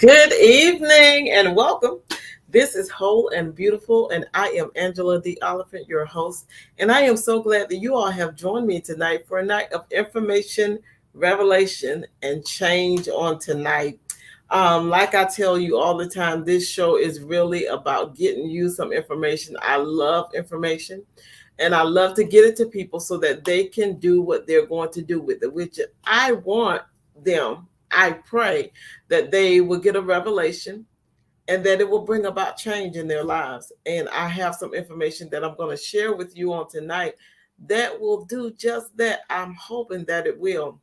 Good evening and welcome. This is Whole and Beautiful, and I am Angela Oliphant, your host. And I am so glad that you all have joined me tonight for a night of information, revelation, and change on tonight. Like I tell you all the time, this show is really about getting you some information. I love information and I love to get it to people so that they can do what they're going to do with it, which I want them. I pray that they will get a revelation and that it will bring about change in their lives. And I have some information that I'm going to share with you on tonight that will do just that. I'm hoping that it will.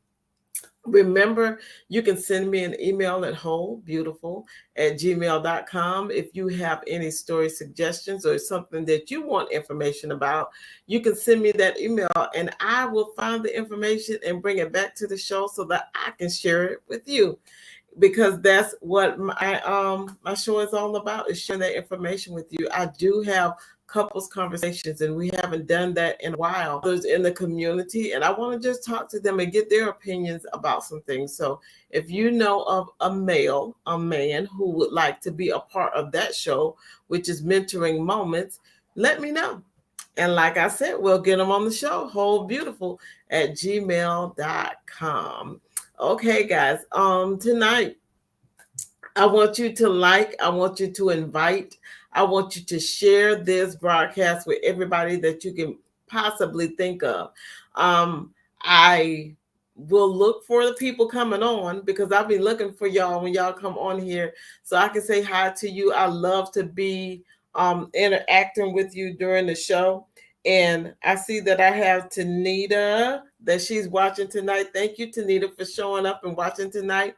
Remember, you can send me an email at wholebeautiful@gmail.com. If you have any story suggestions or something that you want information about, you can send me that email and I will find the information and bring it back to the show so that I can share it with you, because that's what my show is all about, is sharing that information with you. I do have couples conversations and we haven't done that in a while. There's in the community and I want to just talk to them and get their opinions about some things. So if you know of a man who would like to be a part of that show, which is Mentoring Moments, let me know. And like I said, we'll get them on the show, wholebeautiful@gmail.com. Okay, guys. Tonight I want you to I want you to invite, I want you to share this broadcast with everybody that you can possibly think of. I will look for the people coming on because I'll be looking for y'all when y'all come on here so I can say hi to you. I love to be interacting with you during the show. And I see that I have Tanita, that she's watching tonight. Thank you, Tanita, for showing up and watching tonight.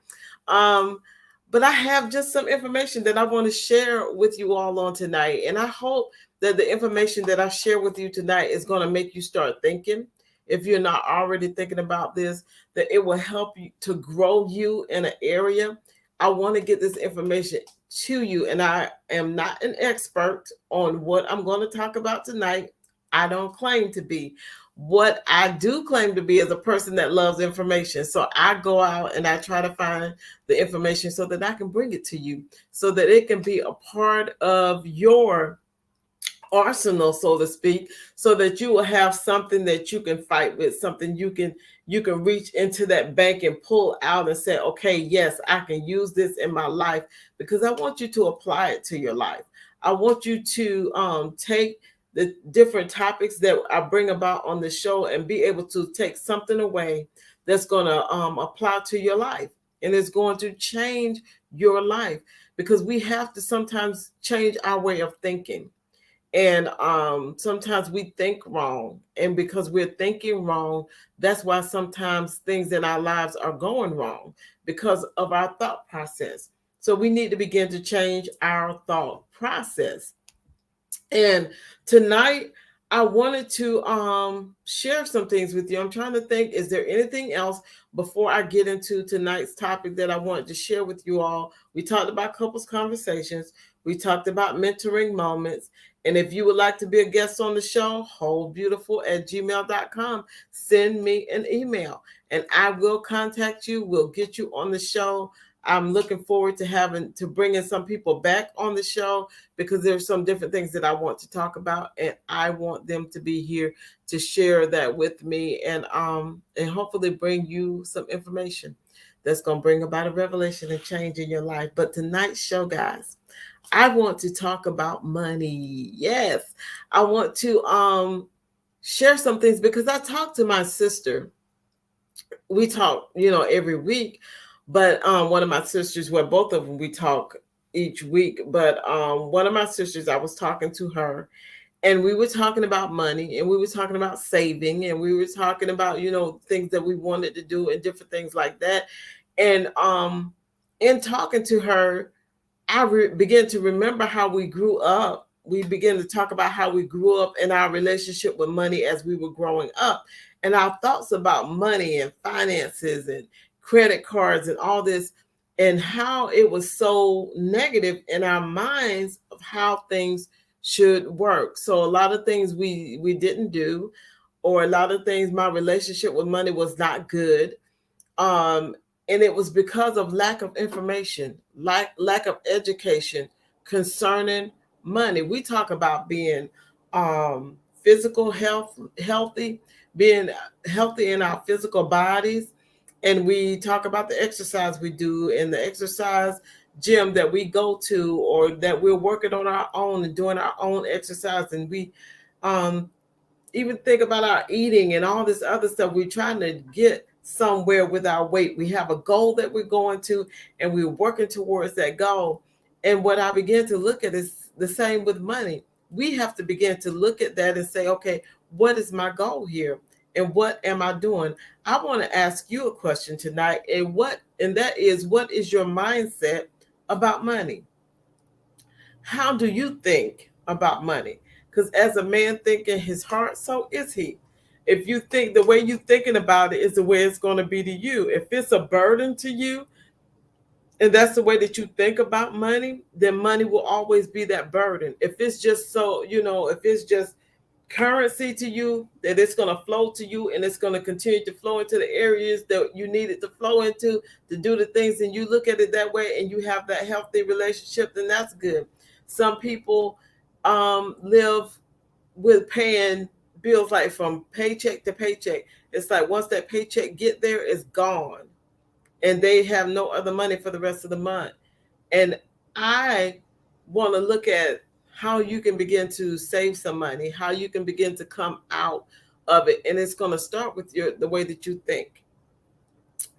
Um, but I have just some information that I want to share with you all on tonight. And I hope that the information that I share with you tonight is going to make you start thinking. If you're not already thinking about this, that it will help you to grow you in an area. I want to get this information to you. And I am not an expert on what I'm going to talk about tonight. I don't claim to be. What I do claim to be is a person that loves information. So I go out and I try to find the information so that I can bring it to you, so that it can be a part of your arsenal, so to speak, so that you will have something that you can fight with, something you can reach into that bank and pull out and say, okay, yes, I can use this in my life, because I want you to apply it to your life. I want you to take the different topics that I bring about on the show and be able to take something away that's going to apply to your life, and it's going to change your life, because we have to sometimes change our way of thinking. And sometimes we think wrong, and because we're thinking wrong, that's why sometimes things in our lives are going wrong, because of our thought process. So we need to begin to change our thought process. And tonight I wanted to share some things with you. I'm trying to think, is there anything else before I get into tonight's topic that I wanted to share with you all? We talked about couples conversations. We talked about mentoring moments. And if you would like to be a guest on the show, wholebeautiful@gmail.com. Send me an email and I will contact you. We'll get you on the show. I'm looking forward to having to bringing some people back on the show, because there's some different things that I want to talk about, and I want them to be here to share that with me, and hopefully bring you some information that's going to bring about a revelation and change in your life. But tonight's show, guys, I want to talk about money. Yes, I want to share some things, because I talk to my sister. We talk, every week, but one of my sisters, well, both of them, we talk each week, but one of my sisters, I was talking to her, and we were talking about money, and we were talking about saving, and we were talking about, things that we wanted to do and different things like that. And in talking to her, I began to remember how we grew up. We began to talk about how we grew up in our relationship with money as we were growing up, and our thoughts about money and finances and credit cards and all this, and how it was so negative in our minds of how things should work. So a lot of things we didn't do, or a lot of things, my relationship with money was not good. Um, And it was because of lack of information, lack of education concerning money. We talk about being physical healthy, being healthy in our physical bodies, and we talk about the exercise we do and the exercise gym that we go to, or that we're working on our own and doing our own exercise, and we um, even think about our eating and all this other stuff. We're trying to get somewhere with our weight. We have a goal that we're going to, and we're working towards that goal. And what I began to look at is the same with money. We have to begin to look at that and say, okay, what is my goal here? And what am I doing? I want to ask you a question tonight. And that is, what is your mindset about money? How do you think about money? Because as a man think in his heart, so is he. If you think the way you're thinking about it is the way it's going to be to you. If it's a burden to you, and that's the way that you think about money, then money will always be that burden. If it's just so, if it's just currency to you, that it's going to flow to you, and it's going to continue to flow into the areas that you need it to flow into to do the things, and you look at it that way and you have that healthy relationship, then that's good. Some people live with paying bills like from paycheck to paycheck. It's like once that paycheck get there, it's gone, and they have no other money for the rest of the month. And I want to look at how you can begin to save some money, how you can begin to come out of it. And it's going to start with the way that you think.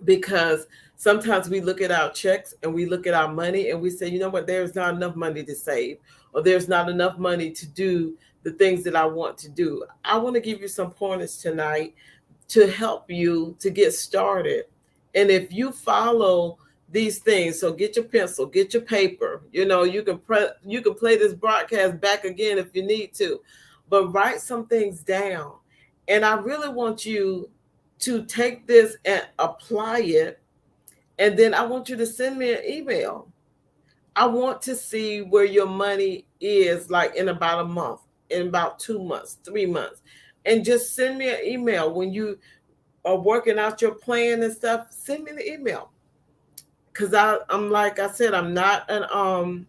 Because sometimes we look at our checks and we look at our money and we say, you know what, there's not enough money to save, or there's not enough money to do the things that I want to do. I want to give you some pointers tonight to help you to get started. And if you follow these things, so get your pencil, get your paper. You can play this broadcast back again if you need to, but write some things down. And I really want you to take this and apply it. And then I want you to send me an email. I want to see where your money is, like in about a month, in about 2 months, 3 months. And just send me an email when you are working out your plan and stuff. Send me the email. Because I'm like I said, I'm not an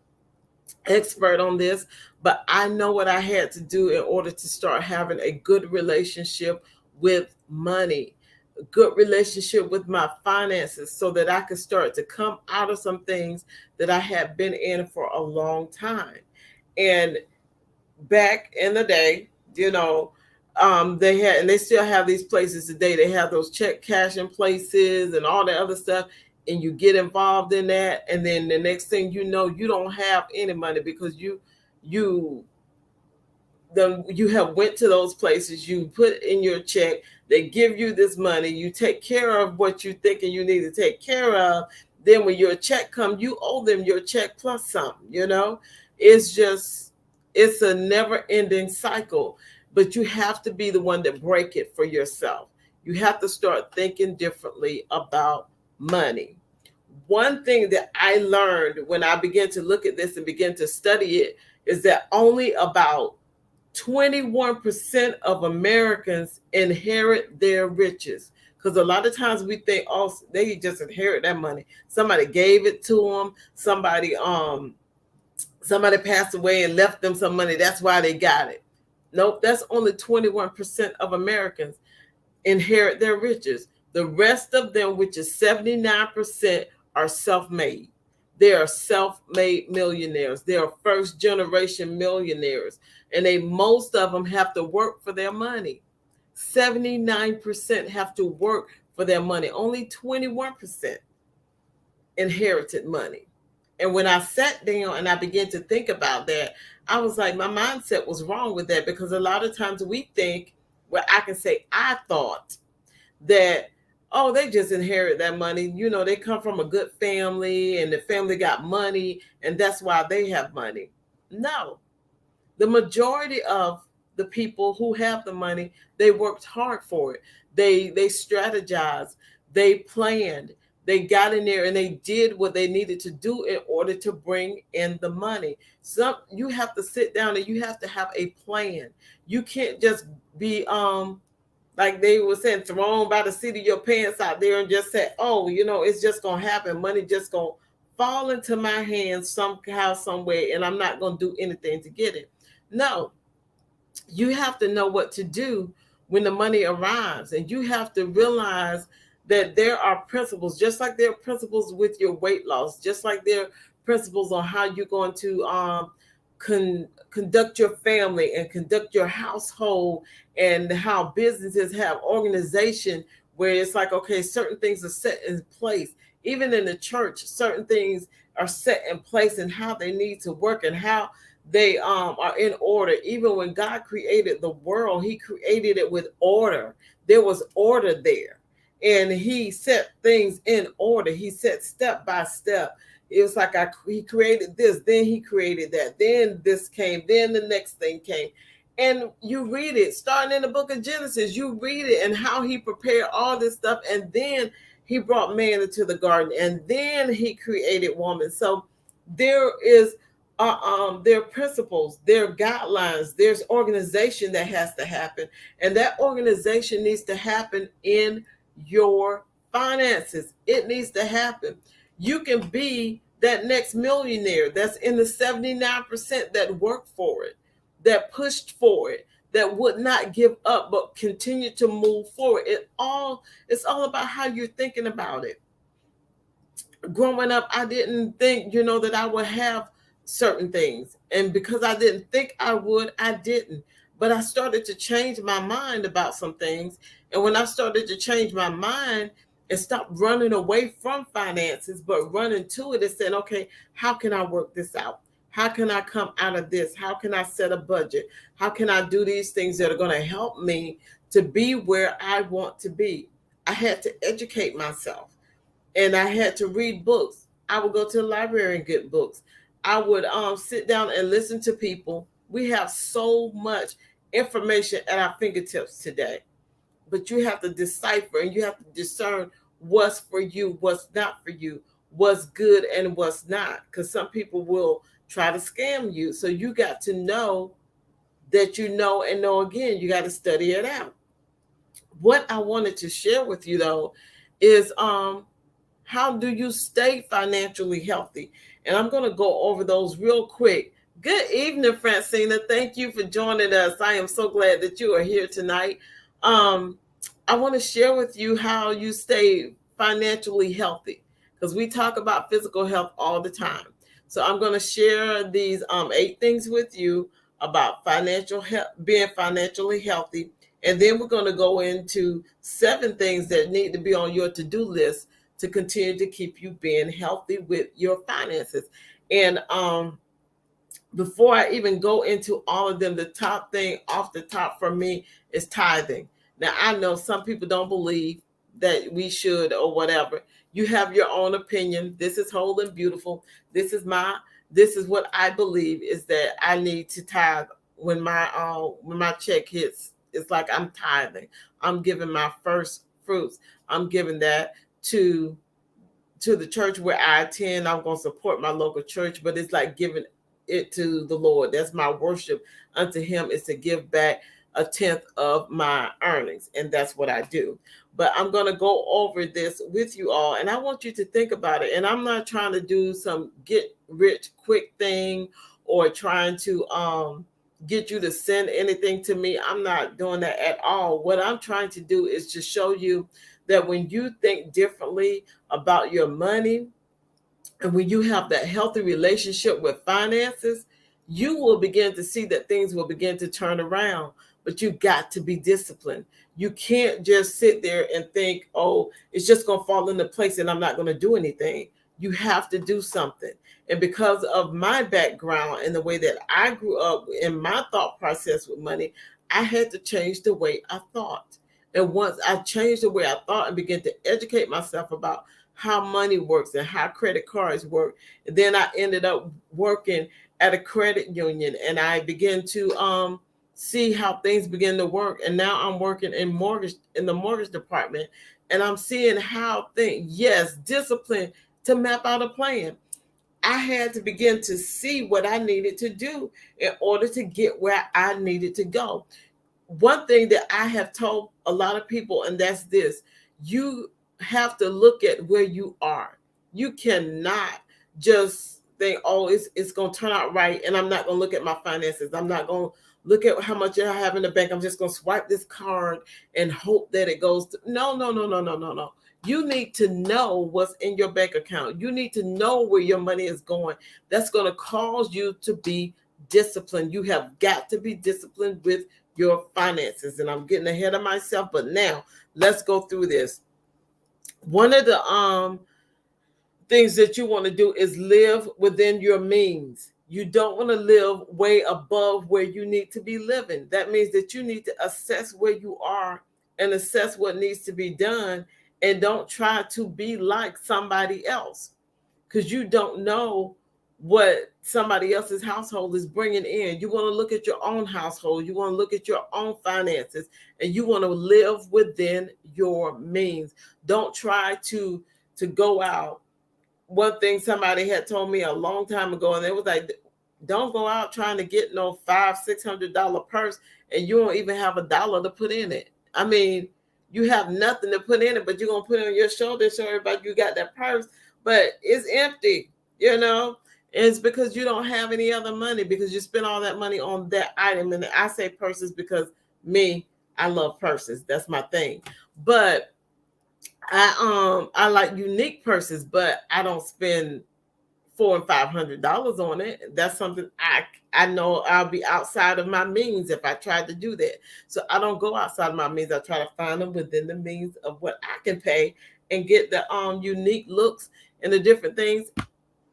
expert on this, but I know what I had to do in order to start having a good relationship with money, a good relationship with my finances, so that I could start to come out of some things that I had been in for a long time. And back in the day, they had, and they still have these places today. They have those check cashing places and all that other stuff, and you get involved in that, and then the next thing you know, you don't have any money because you have went to those places, you put in your check, they give you this money, you take care of what you thinking you need to take care of. Then when your check comes, you owe them your check plus some. It's a never ending cycle, but you have to be the one that break it for yourself. You have to start thinking differently about money. One thing that I learned when I began to look at this and begin to study it is that only about 21% of Americans inherit their riches. Because a lot of times we think, oh, they just inherit that money. Somebody gave it to them. Somebody passed away and left them some money. That's why they got it. Nope, that's only 21% of Americans inherit their riches. The rest of them, which is 79%, are self-made. They are self-made millionaires. They are first generation millionaires. And most of them have to work for their money. 79% have to work for their money. Only 21% inherited money. And when I sat down and I began to think about that, I was like, my mindset was wrong with that, because a lot of times we think, well, I can say I thought that, oh, they just inherit that money. They come from a good family and the family got money and that's why they have money. No, the majority of the people who have the money, they worked hard for it. They strategized, they planned, they got in there and they did what they needed to do in order to bring in the money. You have to sit down and you have to have a plan. You can't just be like they were saying, thrown by the seat of your pants out there and just say, oh, it's just going to happen. Money just going to fall into my hands somehow, some way, and I'm not going to do anything to get it. No, you have to know what to do when the money arrives, and you have to realize that there are principles, just like there are principles with your weight loss, just like there are principles on how you're going to conduct your family and conduct your household, and how businesses have organization where it's like, okay, certain things are set in place. Even in the church, certain things are set in place and how they need to work and how they are in order. Even when God created the world, he created it with order. There was order there, and he set things in order. He set step by step. It was like he created this, then he created that, then this came, then the next thing came. And you read it, starting in the book of Genesis, you read it and how he prepared all this stuff, and then he brought man into the garden, and then he created woman. So there is there are principles, there are guidelines, there's organization that has to happen, and that organization needs to happen in your finances. It needs to happen. You can be that next millionaire that's in the 79% that worked for it, that pushed for it, that would not give up but continue to move forward. It's all about how you're thinking about it. Growing up, I didn't think, that I would have certain things. And because I didn't think I would, I didn't. But I started to change my mind about some things. And when I started to change my mind and stop running away from finances, but running to it and saying, okay, how can I work this out? How can I come out of this? How can I set a budget? How can I do these things that are going to help me to be where I want to be? I had to educate myself, and I had to read books. I would go to the library and get books. I would sit down and listen to people. We have so much information at our fingertips today, but you have to decipher and you have to discern what's for you, what's not for you, what's good and what's not, because some people will try to scam you. So you got to know that you know and know again. You got to study it out. What I wanted to share with you though is how do you stay financially healthy? And I'm going to go over those real quick. Good evening, Francina. Thank you for joining us. I am so glad that you are here tonight. I want to share with you how you stay financially healthy, because we talk about physical health all the time. So I'm going to share these 8 things with you about financial health, being financially healthy. And then we're going to go into 7 things that need to be on your to-do list to continue to keep you being healthy with your finances. And before I even go into all of them, the top thing off the top for me is tithing. Now, I know some people don't believe that we should or whatever. You have your own opinion. This is whole and beautiful. This is what I believe, is that I need to tithe when my check hits. It's like I'm tithing. I'm giving my first fruits. I'm giving that to the church where I attend. I'm going to support my local church, but it's like giving it to the Lord. That's my worship unto him, is to give back 1/10 of my earnings. And that's what I do. But I'm going to go over this with you all, and I want you to think about it. And I'm not trying to do some get rich quick thing or trying to get you to send anything to me. I'm not doing that at all. What I'm trying to do is to show you that when you think differently about your money, and when you have that healthy relationship with finances, you will begin to see that things will begin to turn around. But you got to be disciplined. You can't just sit there and think, oh, it's just going to fall into place and I'm not going to do anything. You have to do something. And because of my background and the way that I grew up in my thought process with money, I had to change the way I thought. And once I changed the way I thought and began to educate myself about how money works and how credit cards work, and then I ended up working at a credit union, and I began to see how things begin to work. And now I'm working in the mortgage department, and I'm seeing how things, yes, discipline to map out a plan. I had to begin to see what I needed to do in order to get where I needed to go. one thing that I have told a lot of people, and that's this: you have to look at where you are. You cannot just think, oh, it's going to turn out right, and I'm not going to look at my finances. I'm not going to look at how much I have in the bank. I'm just going to swipe this card and hope that it goes to. No, no, no, no, no, no, no. You need to know what's in your bank account. You need to know where your money is going. That's going to cause you to be disciplined. You have got to be disciplined with your finances. And I'm getting ahead of myself, but now let's go through this. One of the things that you want to do is live within your means. You don't want to live way above where you need to be living. That means that you need to assess where you are and assess what needs to be done, and don't try to be like somebody else, because you don't know what somebody else's household is bringing in. You want to look at your own household. You want to look at your own finances, and you want to live within your means. Don't try to go out. One thing somebody had told me a long time ago, and it was like, don't go out trying to get no $500-$600 purse, and you don't even have $1 to put in it. I mean, you have nothing to put in it, but you're gonna put it on your shoulder, show everybody you got that purse, but it's empty, you know. And it's because you don't have any other money, because you spend all that money on that item. And I say purses because I love purses. That's my thing. But I like unique purses, but I don't spend $400 and $500 on it. That's something I know I'll be outside of my means if I tried to do that. So I don't go outside of my means. I try to find them within the means of what I can pay, and get the unique looks and the different things,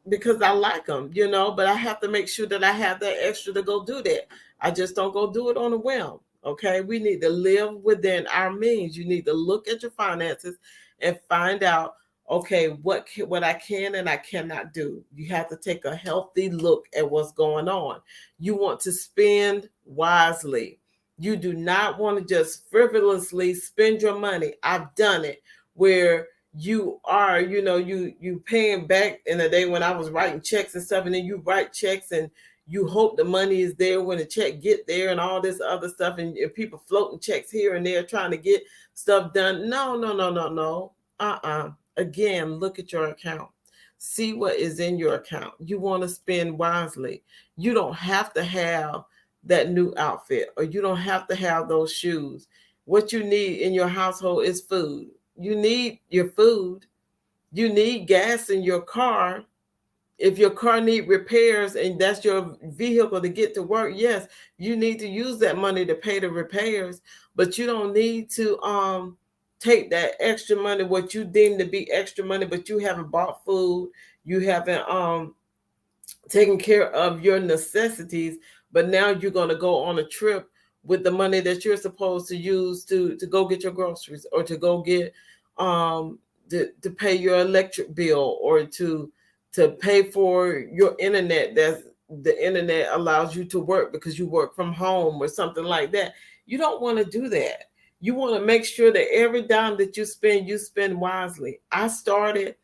because I like them, you know. But I have to make sure that I have that extra to go do that. I just don't go do it on a whim. Okay, we need to live within our means. You need to look at your finances and find out, okay, what I can and I cannot do. You have to take a healthy look at what's going on. You want to spend wisely. You do not want to just frivolously spend your money. I've done it where you are, you paying back in the day when I was writing checks and stuff, and then you write checks and you hope the money is there when the check get there, and all this other stuff, and people floating checks here and there trying to get stuff done. No, no, no, no, no. Again, look at your account. See what is in your account. You want to spend wisely. You don't have to have that new outfit, or you don't have to have those shoes. What you need in your household is food. You need your food. You need gas in your car. If your car need repairs and that's your vehicle to get to work, yes, you need to use that money to pay the repairs. But you don't need to take that extra money, what you deem to be extra money, but you haven't bought food, you haven't taken care of your necessities, but now you're going to go on a trip with the money that you're supposed to use to go get your groceries, or to go get to pay your electric bill, or to pay for your internet. That's the internet allows you to work because you work from home or something like that. You don't want to do that. You want to make sure that every dime that you spend wisely. I started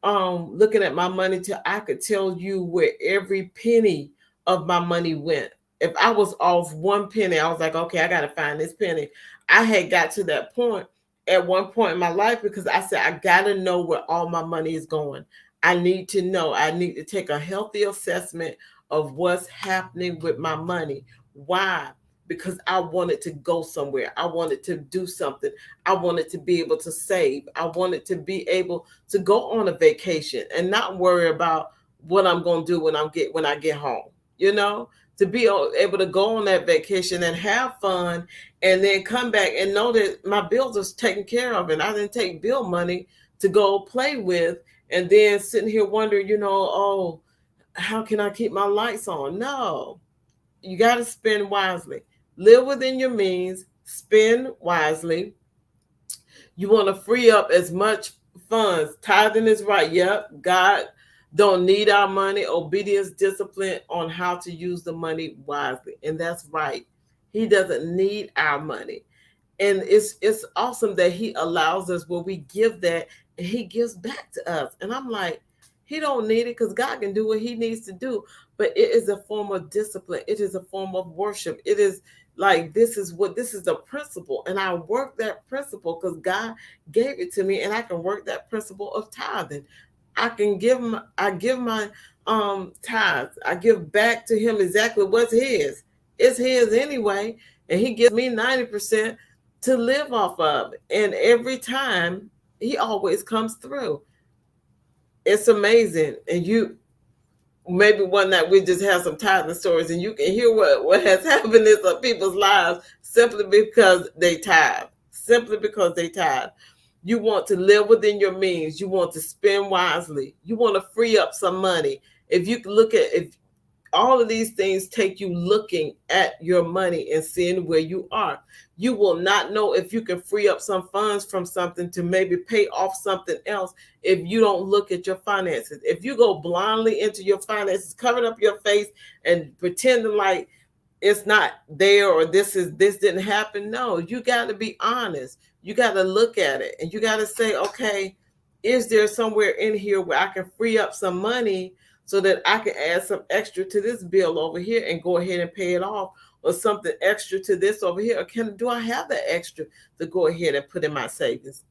looking at my money till I could tell you where every penny of my money went. If I was off one penny, I was like, okay, I got to find this penny. I had got to that point at one point in my life, because I said, I got to know where all my money is going. I need to know. I need to take a healthy assessment of what's happening with my money. Why? Because I wanted to go somewhere. I wanted to do something. I wanted to be able to save. I wanted to be able to go on a vacation and not worry about what I'm going to do when I get home. You know, to be able to go on that vacation and have fun, and then come back and know that my bills are taken care of, and I didn't take bill money to go play with, and then sitting here wondering, oh, how can I keep my lights on? No, you got to spend wisely. Live within your means, spend wisely. You want to free up as much funds. Tithing is right. Yep. God don't need our money. Obedience, discipline on how to use the money wisely. And that's right. He doesn't need our money. And it's awesome that he allows us where we give that, and he gives back to us. And I'm like, he don't need it, because God can do what he needs to do. But it is a form of discipline. It is a form of worship. It is Like this is the principle, and I work that principle because God gave it to me, and I can work that principle of tithing. I give my tithes. I give back to Him exactly what's His. It's His anyway, and He gives me 90% to live off of. And every time He always comes through. It's amazing. And you maybe one night we just have some tithing stories, and you can hear what has happened in some people's lives simply because they tithe. Simply because they tithe. You want to live within your means. You want to spend wisely. You want to free up some money. If you look at if all of these things take you looking at your money and seeing where you are. You will not know if you can free up some funds from something to maybe pay off something else if you don't look at your finances. If you go blindly into your finances, covering up your face and pretending like it's not there or this didn't happen. No, you got to be honest. You got to look at it and you got to say, okay, is there somewhere in here where I can free up some money so that I can add some extra to this bill over here and go ahead and pay it off, or something extra to this over here? Or do I have that extra to go ahead and put in my savings?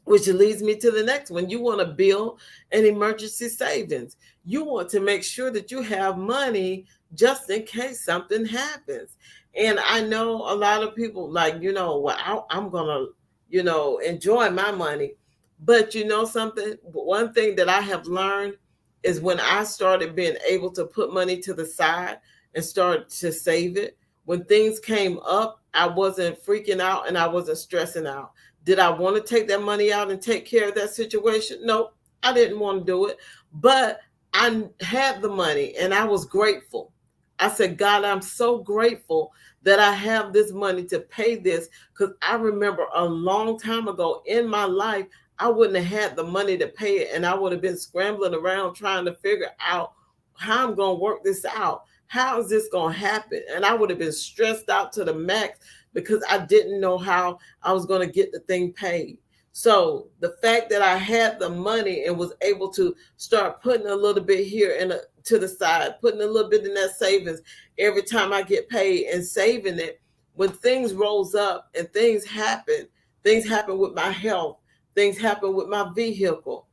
Which leads me to the next one. You want to build an emergency savings. You want to make sure that you have money just in case something happens. And I know a lot of people like, well, I'm going to, enjoy my money. But you know something? One thing that I have learned is when I started being able to put money to the side and start to save it, when things came up, I wasn't freaking out and I wasn't stressing out. Did I want to take that money out and take care of that situation? No, I didn't want to do it. But I had the money and I was grateful. I said, God, I'm so grateful that I have this money to pay this, because I remember a long time ago in my life, I wouldn't have had the money to pay it, and I would have been scrambling around trying to figure out how I'm going to work this out. How is this going to happen? And I would have been stressed out to the max because I didn't know how I was going to get the thing paid. So the fact that I had the money and was able to start putting a little bit here and to the side, putting a little bit in that savings every time I get paid and saving it, when things rose up and things happen with my health, things happen with my vehicle,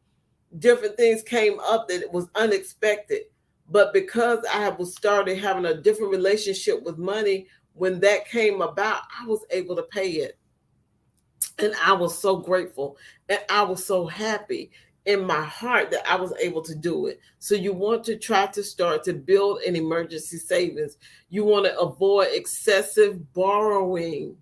different things came up that it was unexpected. But because I was started having a different relationship with money, when that came about, I was able to pay it. And I was so grateful and I was so happy in my heart that I was able to do it. So you want to try to start to build an emergency savings. You want to avoid excessive borrowing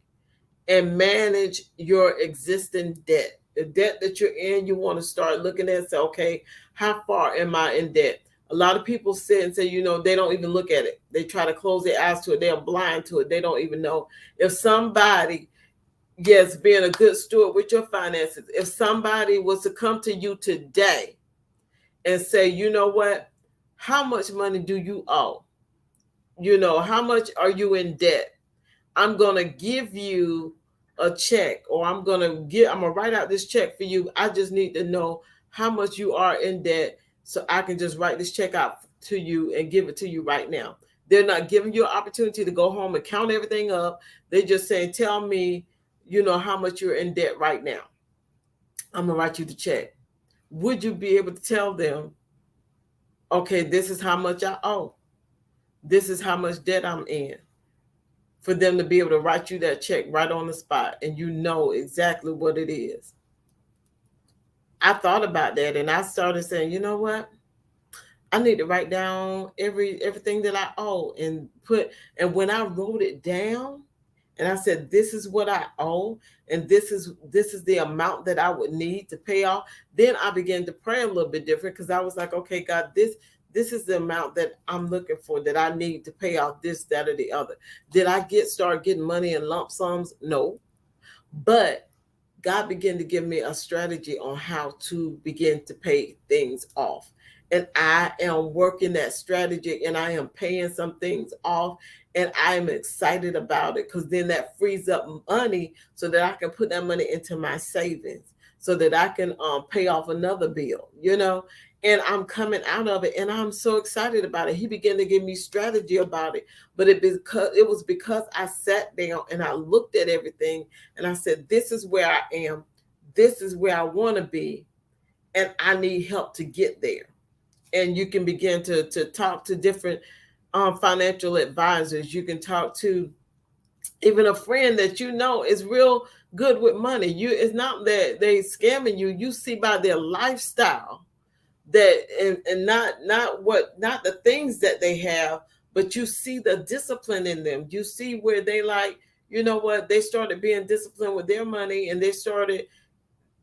and manage your existing debt. The debt that you're in, you want to start looking at and say, okay, how far am I in debt? A lot of people sit and say, they don't even look at it. They try to close their eyes to it. They're blind to it. They don't even know. If somebody, yes, being a good steward with your finances, if somebody was to come to you today and say, you know what, how much money do you owe? How much are you in debt? I'm going to give you a check, or I'm going to write out this check for you. I just need to know how much you are in debt so I can just write this check out to you and give it to you right now. They're not giving you an opportunity to go home and count everything up. They're just saying, tell me, how much you're in debt right now. I'm going to write you the check. Would you be able to tell them, okay, this is how much I owe. This is how much debt I'm in, for them to be able to write you that check right on the spot and you know exactly what it is. I thought about that and I started saying, you know what? I need to write down everything that I owe and when I wrote it down and I said, this is what I owe and this is the amount that I would need to pay off, then I began to pray a little bit different, because I was like, okay, God, this is the amount that I'm looking for, that I need to pay off this, that, or the other. Did I start getting money in lump sums? No. But God began to give me a strategy on how to begin to pay things off. And I am working that strategy and I am paying some things off, and I am excited about it, because then that frees up money so that I can put that money into my savings so that I can pay off another bill, and I'm coming out of it, and I'm so excited about it. He began to give me strategy about it, but it was because I sat down and I looked at everything, and I said, "This is where I am. This is where I want to be, and I need help to get there." And you can begin to talk to different financial advisors. You can talk to even a friend that you know is real good with money. It's not that they scamming you. You see by their lifestyle that, and not the things that they have, but you see the discipline in them. You see where they, like, you know what, they started being disciplined with their money, and they started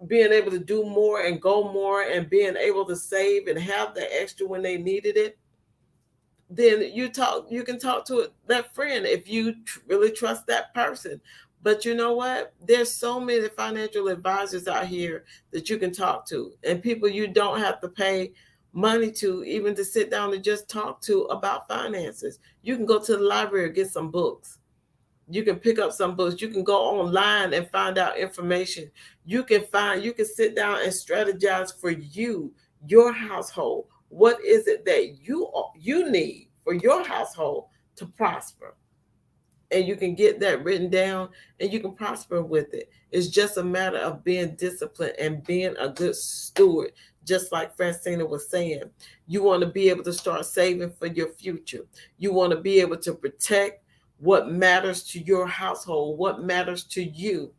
being able to do more and go more, and being able to save and have the extra when they needed it. Then you can talk to that friend if you really trust that person. But you know what, there's so many financial advisors out here that you can talk to, and people you don't have to pay money to, even to sit down and just talk to about finances. You can go to the library, get some books. You can pick up some books. You can go online and find out information. You can sit down and strategize for your household. What is it that you need for your household to prosper? And you can get that written down, and you can prosper with it. It's just a matter of being disciplined and being a good steward. Just like Francina was saying, you want to be able to start saving for your future. You want to be able to protect what matters to your household, what matters to you.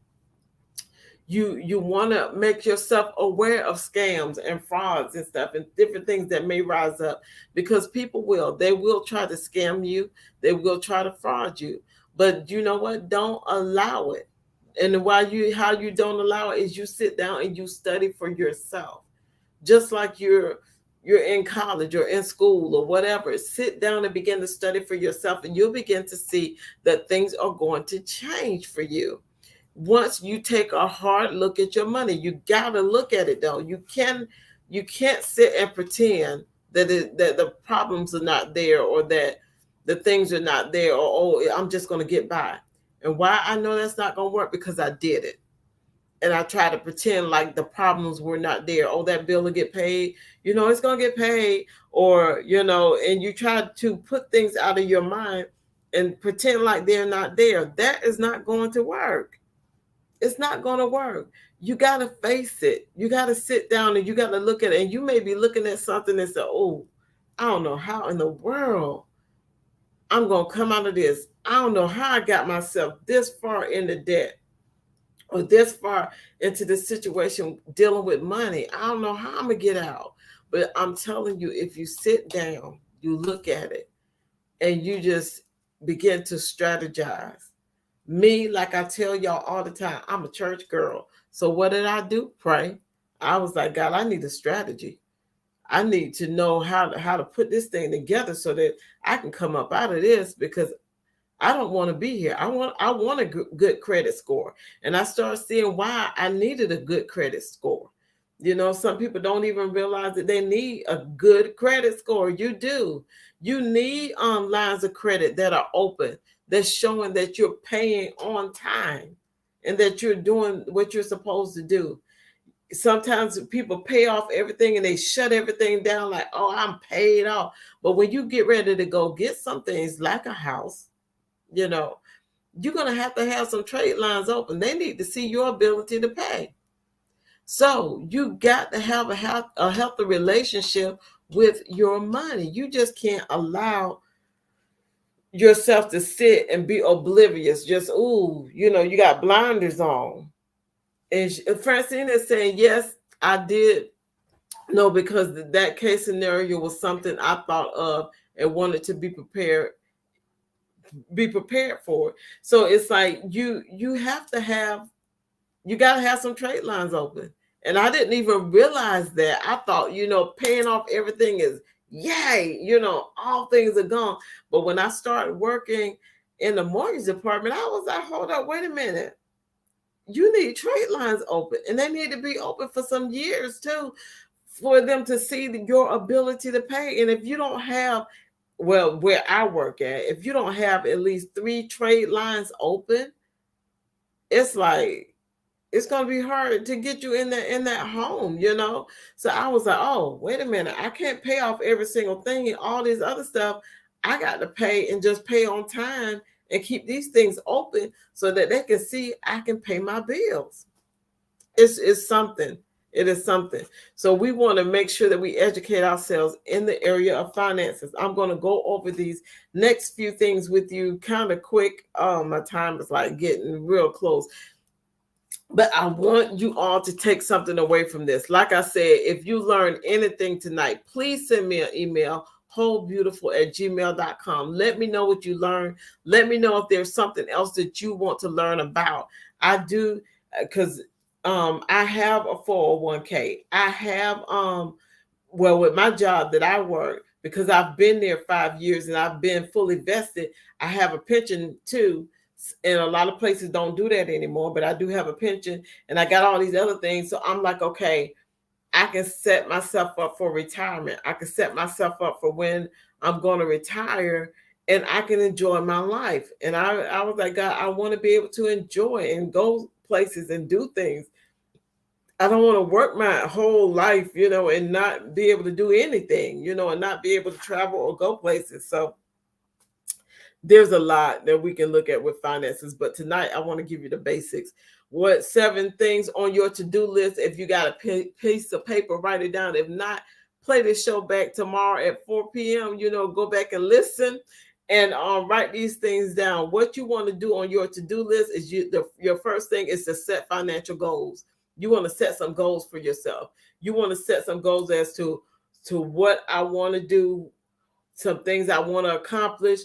You want to make yourself aware of scams and frauds and stuff, and different things that may rise up, because they will try to scam you. They will try to fraud you. But you know what? Don't allow it. And how you don't allow it is you sit down and you study for yourself. Just like you're in college or in school or whatever, sit down and begin to study for yourself, and you'll begin to see that things are going to change for you. Once you take a hard look at your money, you gotta look at it though. You can't sit and pretend that the problems are not there, or that the things are not there, or, oh, I'm just gonna get by. And why I know that's not gonna work, because I did it. And I try to pretend like the problems were not there. Oh, that bill will get paid. It's gonna get paid, or and you try to put things out of your mind and pretend like they're not there. That is not going to work. It's not going to work. You got to face it. You got to sit down and you got to look at it. And you may be looking at something and say, oh, I don't know how in the world I'm going to come out of this. I don't know how I got myself this far into debt, or this far into this situation dealing with money. I don't know how I'm going to get out. But I'm telling you, if you sit down, you look at it, and you just begin to strategize. Me, like I tell y'all all the time, I'm a church girl. So what did I do? Pray. I was like, God, I need a strategy. I need to know how to put this thing together so that I can come up out of this, because I don't want to be here. I want a good credit score. And I started seeing why I needed a good credit score. Some people don't even realize that they need a good credit score. You do. You need lines of credit that are open, that's showing that you're paying on time and that you're doing what you're supposed to do. Sometimes people pay off everything and they shut everything down, like, oh, I'm paid off. But when you get ready to go get some things like a house, you're going to have some trade lines open. They need to see your ability to pay. So you got to have a healthy relationship with your money. You just can't allow yourself to sit and be oblivious. Just, you got blinders on. And Francine is saying, yes, I did. No, because that case scenario was something I thought of and wanted to be prepared for. So it's like you got to have some trade lines open. And I didn't even realize that. I thought, paying off everything is yay, all things are gone. But when I started working in the mortgage department, I was like, hold up, wait a minute. You need trade lines open, and they need to be open for some years too, for them to see your ability to pay. And if you don't have, well, where I work at, if you don't have at least 3 trade lines open, it's like it's going to be hard to get you in that home, you know. So I was like, oh, wait a minute, I can't pay off every single thing and all this other stuff. I got to pay and just pay on time and keep these things open so that they can see I can pay my bills. It's something. It is something. So we want to make sure that we educate ourselves in the area of finances. I'm going to go over these next few things with you kind of quick. My time is like getting real close. But I want you all to take something away from this. Like I said, if you learn anything tonight, please send me an email, wholebeautiful@gmail.com. Let me know what you learned. Let me know if there's something else that you want to learn about. I do, because I have a 401k. I have well, with my job that I work, because I've been there 5 years and I've been fully vested, I have a pension too. And a lot of places don't do that anymore, but I do have a pension and I got all these other things. So I'm like, okay, I can set myself up for retirement. I can set myself up for when I'm going to retire and I can enjoy my life. And I was like, God, I want to be able to enjoy and go places and do things. I don't want to work my whole life, you know, and not be able to do anything, you know, and not be able to travel or go places. So there's a lot that we can look at with finances, but tonight I want to give you the basics. What 7 things on your to-do list? If you got a piece of paper, write it down. If not, play this show back tomorrow at 4 p.m. You know, go back and listen and write these things down. What you want to do on your to-do list is your first thing is to set financial goals. You want to set some goals for yourself. You want to set some goals as to what I want to do, some things I want to accomplish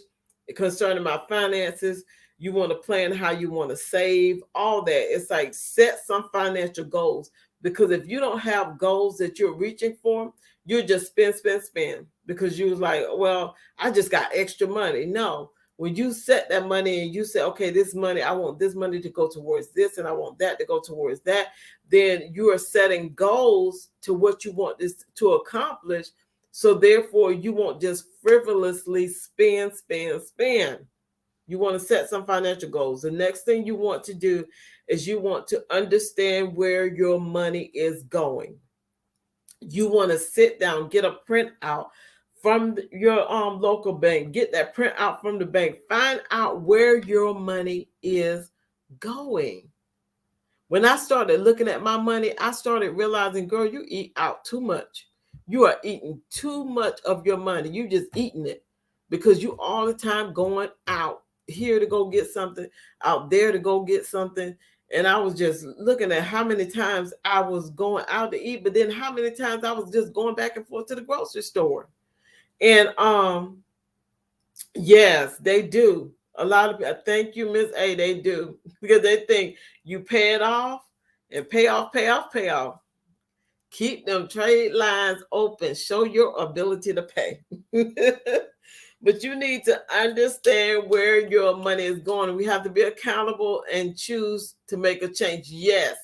concerning my finances. You want to plan how you want to save, all that. It's like set some financial goals, because if you don't have goals that you're reaching for, you just spend because you was like, well, I just got extra money. No, when you set that money and you say, okay, this money, I want this money to go towards this and I want that to go towards that, then you are setting goals to what you want this to accomplish. So therefore, you won't just frivolously spend. You want to set some financial goals. The next thing you want to do is you want to understand where your money is going. You want to sit down, get a printout from your local bank. Get that printout from the bank. Find out where your money is going. When I started looking at my money, I started realizing, girl, you eat out too much. You are eating too much of your money. You just eating it because you all the time going out here to go get something, out there to go get something. And I was just looking at how many times I was going out to eat, but then how many times I was just going back and forth to the grocery store. And yes, they do. A lot of people, thank you, Miss A, they do, because they think you pay it off and pay off. Keep them trade lines open. Show your ability to pay. But you need to understand where your money is going. We have to be accountable and choose to make a change. Yes,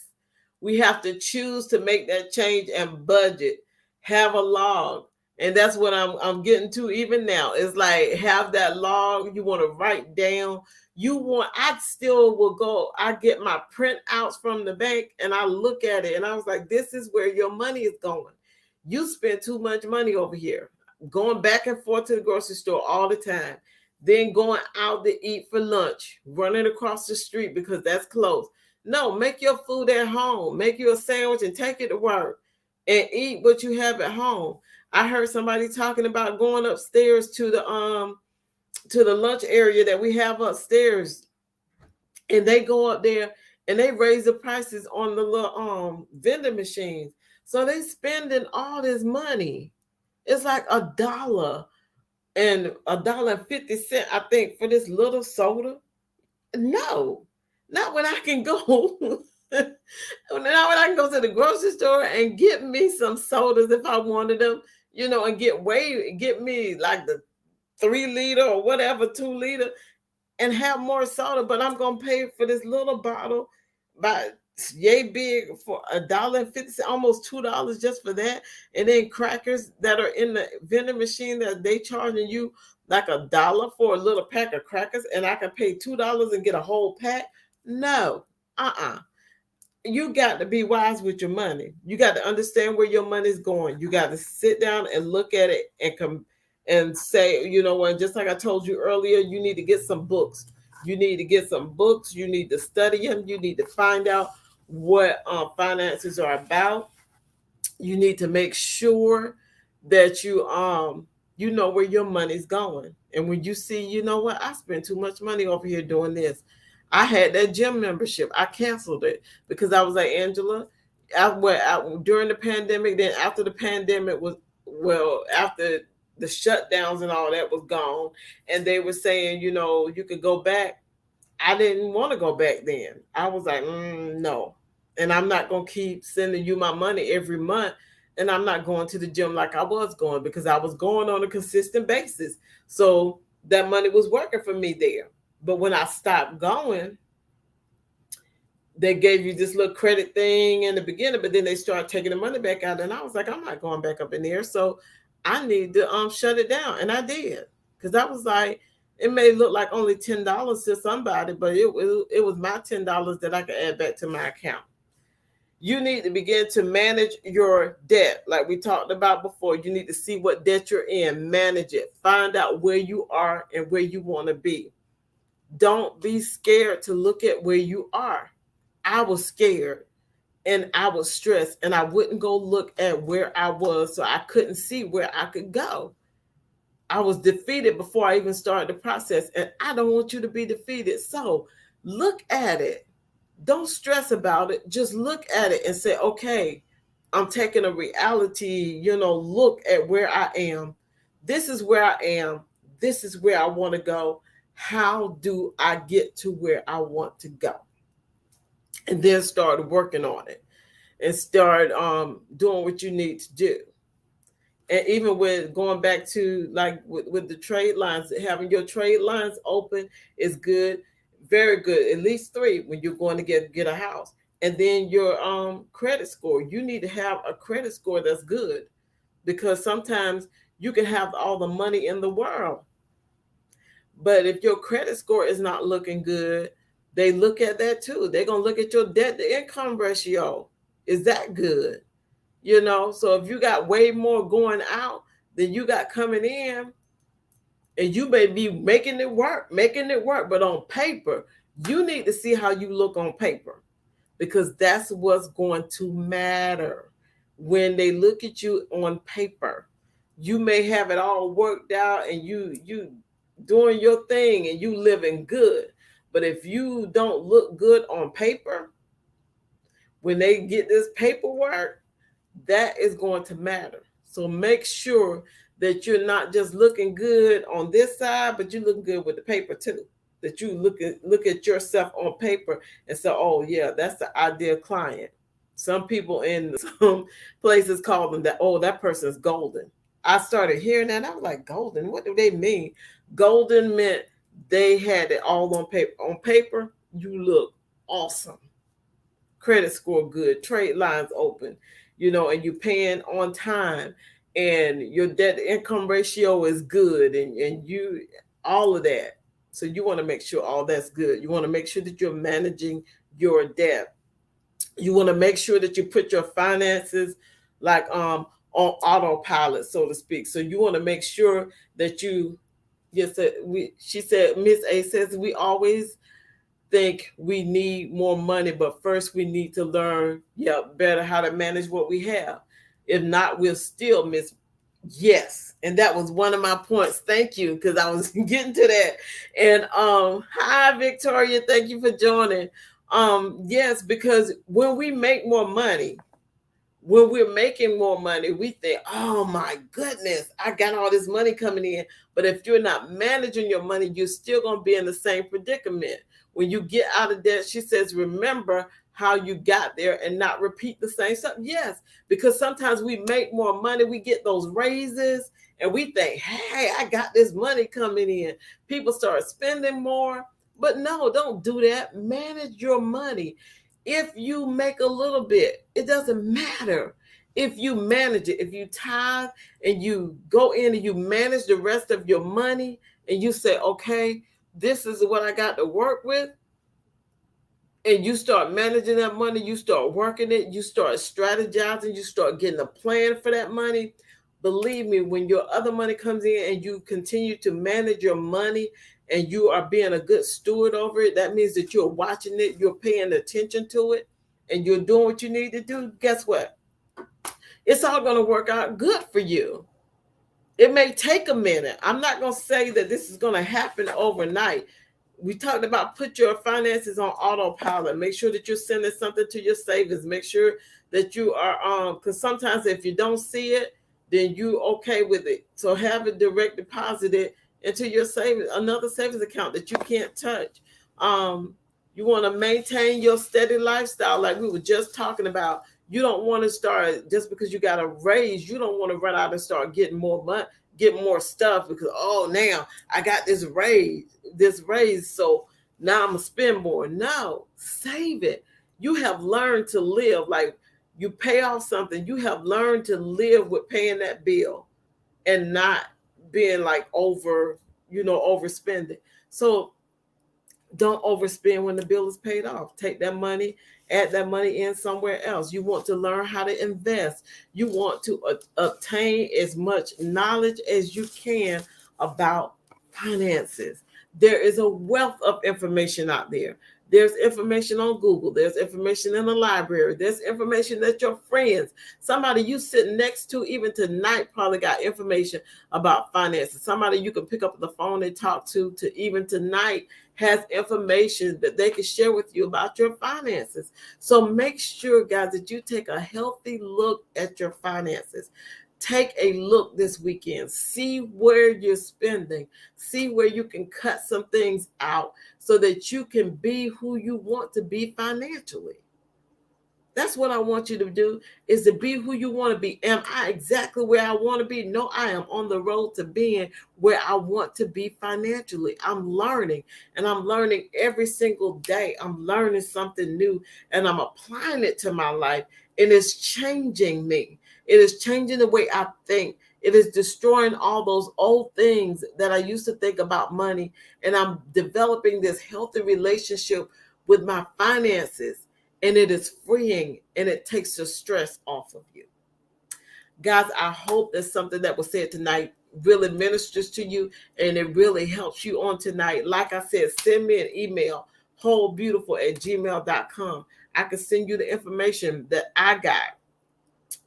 we have to choose to make that change and budget. Have a log. And that's what I'm getting to even now. It's like, have that log. You want to write down. I still will go. I get my printouts from the bank and I look at it and I was like, this is where your money is going. You spend too much money over here, going back and forth to the grocery store all the time, then going out to eat for lunch, running across the street because that's close. No, make your food at home. Make you a sandwich and take it to work and eat what you have at home. I heard somebody talking about going upstairs to the lunch area that we have upstairs, and they go up there and they raise the prices on the little vending machines. So they spending all this money. It's like $1 and $1.50, I think, for this little soda. No, not when I can go. Not when I can go to the grocery store and get me some sodas if I wanted them, you know, and get me like the 3 liter or whatever, 2 liter, and have more soda. But I'm gonna pay for this little bottle by yay big for $1.50, almost $2 just for that. And then crackers that are in the vending machine that they charging you like $1 for a little pack of crackers, and I can pay $2 and get a whole pack. No, you got to be wise with your money. You got to understand where your money's going. You got to sit down and look at it and come and say, you know what, just like I told you earlier, you need to get some books. You need to get some books. You need to study them. You need to find out what finances are about. You need to make sure that you know where your money's going. And when you see, you know what, I spent too much money over here doing this. I had that gym membership. I canceled it because I was like, Angela, during the pandemic, then after the pandemic was, well, after the shutdowns and all that was gone, and they were saying, you know, you could go back. I didn't want to go back then. I was like, no. And I'm not going to keep sending you my money every month. And I'm not going to the gym like I was going, because I was going on a consistent basis. So that money was working for me there. But when I stopped going, they gave you this little credit thing in the beginning, but then they started taking the money back out. And I was like, I'm not going back up in there. So I need to shut it down. And I did. Because I was like, it may look like only $10 to somebody, but it was my $10 that I could add back to my account. You need to begin to manage your debt. Like we talked about before, you need to see what debt you're in, manage it, find out where you are and where you want to be. Don't be scared to look at where you are. I was scared and I was stressed, and I wouldn't go look at where I was, so I couldn't see where I could go. I was defeated before I even started the process, and I don't want you to be defeated. So look at it. Don't stress about it. Just look at it and say, okay, I'm taking a reality, look at where I am. This is where I am. This is where I want to go. How do I get to where I want to go? And then start working on it and start doing what you need to do. And even with going back to like with the trade lines, having your trade lines open is good, very good. At least 3 when you're going to get a house. And then your credit score. You need to have a credit score that's good, because sometimes you can have all the money in the world, but if your credit score is not looking good, they look at that too. They're gonna look at your debt to income ratio. Is that good? So if you got way more going out than you got coming in, and you may be making it work, but on paper, you need to see how you look on paper, because that's what's going to matter. When they look at you on paper, you may have it all worked out and you doing your thing and you living good. But if you don't look good on paper, when they get this paperwork, that is going to matter. So make sure that you're not just looking good on this side, but you're looking good with the paper too. That you look at yourself on paper and say, oh yeah, that's the ideal client. Some people in some places call them that, oh, that person's golden. I started hearing that. I was like, golden? What do they mean? Golden meant they had it all on paper. On paper, you look awesome. Credit score good, trade lines open, and you're paying on time, and your debt to income ratio is good, and you all of that. So you want to make sure all that's good. You want to make sure that you're managing your debt. You want to make sure that you put your finances like on autopilot, so to speak. So you want to make sure that she said, Miss A says, we always think we need more money, but first we need to learn better how to manage what we have. If not, we'll still miss. Yes. And that was one of my points. Thank you, because I was getting to that. And hi Victoria, thank you for joining. Yes, because when we make more money, when we're making more money, we think, oh my goodness, I got all this money coming in. But if you're not managing your money, you're still going to be in the same predicament. When you get out of debt, she says, remember how you got there and not repeat the same stuff. Yes, because sometimes we make more money, we get those raises, and we think, hey, I got this money coming in. People start spending more. But no, don't do that. Manage your money. If you make a little bit, it doesn't matter. If you manage it, if you tithe and you go in and you manage the rest of your money and you say, okay, this is what I got to work with, and you start managing that money, you start working it, you start strategizing, you start getting a plan for that money. Believe me, when your other money comes in and you continue to manage your money and you are being a good steward over it, that means that you're watching it, you're paying attention to it, and you're doing what you need to do. Guess what? It's all going to work out good for you. It may take a minute. I'm not going to say that this is going to happen overnight. We talked about put your finances on autopilot. Make sure that you're sending something to your savings. Make sure that you are because sometimes if you don't see it, then you okay with it. So have it direct deposited into your savings, another savings account that you can't touch. You want to maintain your steady lifestyle, like we were just talking about. You don't want to start just because you got a raise. You don't want to run out and start getting more money, get more stuff because now I got this raise, so now I'm gonna spend more. No, save it. You have learned to live like you pay off something. You have learned to live with paying that bill and not being like overspending. So don't overspend when the bill is paid off. Take that money, add that money in somewhere else. You want to learn how to invest. You want to obtain as much knowledge as you can about finances. There is a wealth of information out there. There's information on Google. There's information in the library. There's information that your friends, somebody you sit next to even tonight probably got information about finances. Somebody you can pick up the phone and talk to even tonight has information that they can share with you about your finances. So make sure, guys, that you take a healthy look at your finances. Take a look this weekend. See where you're spending. See where you can cut some things out so that you can be who you want to be financially. That's what I want you to do, is to be who you want to be. Am I exactly where I want to be? No, I am on the road to being where I want to be financially. I'm learning, and I'm learning every single day. I'm learning something new, and I'm applying it to my life, and it's changing me. It is changing the way I think. It is destroying all those old things that I used to think about money, and I'm developing this healthy relationship with my finances. And it is freeing, and it takes the stress off of you. Guys, I hope that something that was said tonight really ministers to you and it really helps you on tonight. Like I said, send me an email, wholebeautiful@gmail.com. I can send you the information that I got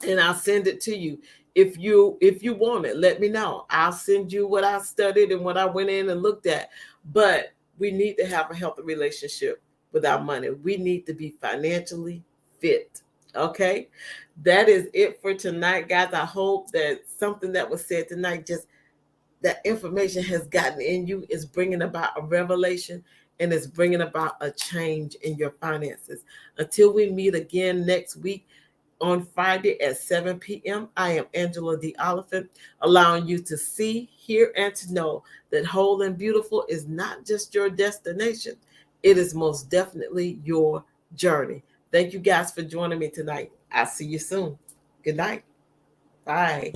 and I'll send it to you. If you want it, let me know. I'll send you what I studied and what I went in and looked at. But we need to have a healthy relationship with our money. We need to be financially fit. Okay, that is it for tonight, guys. I hope that something that was said tonight, just that information has gotten in you, is bringing about a revelation and is bringing about a change in your finances. Until we meet again next week on Friday at 7 p.m., I am Angela Oliphant, allowing you to see, hear, and to know that whole and beautiful is not just your destination. It is most definitely your journey. Thank you guys for joining me tonight. I'll see you soon. Good night. Bye.